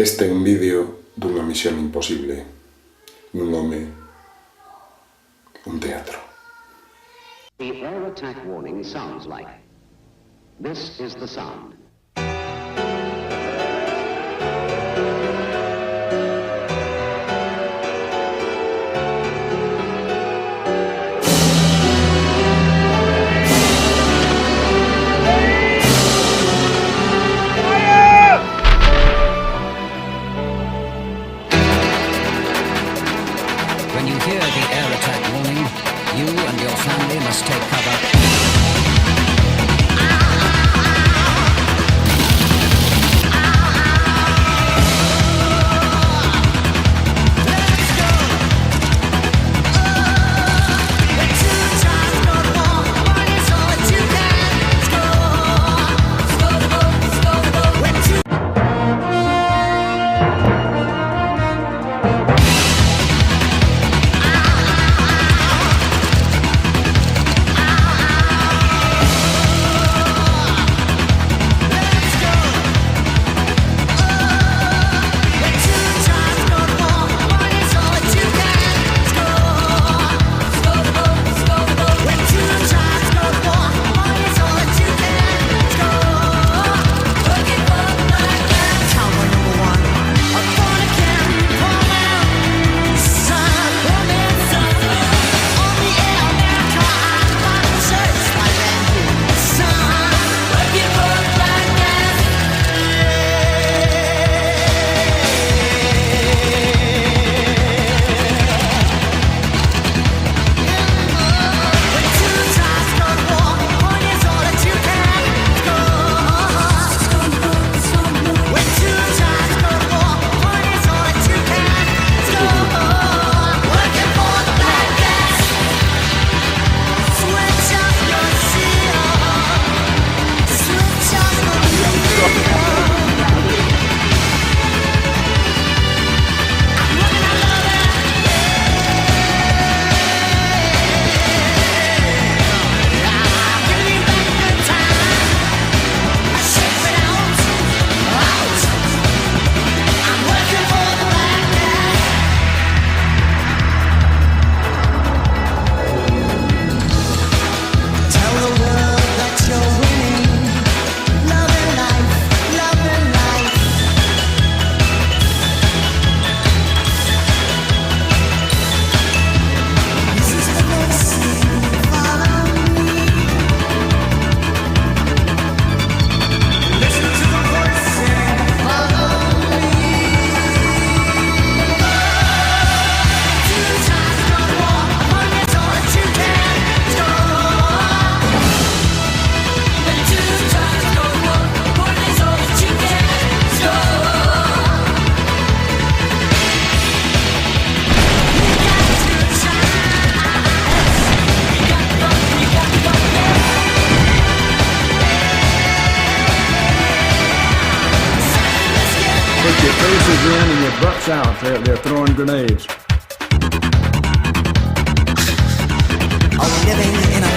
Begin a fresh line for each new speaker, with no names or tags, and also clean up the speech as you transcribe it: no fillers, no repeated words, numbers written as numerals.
Este é un vídeo dunha misión imposible, nun home, un teatro.
The air attack warning sounds like. This is the sound.
When you hear the air attack warning, you and your family must take cover.
Put your faces in and your butts out. They're throwing grenades.
Are we living in a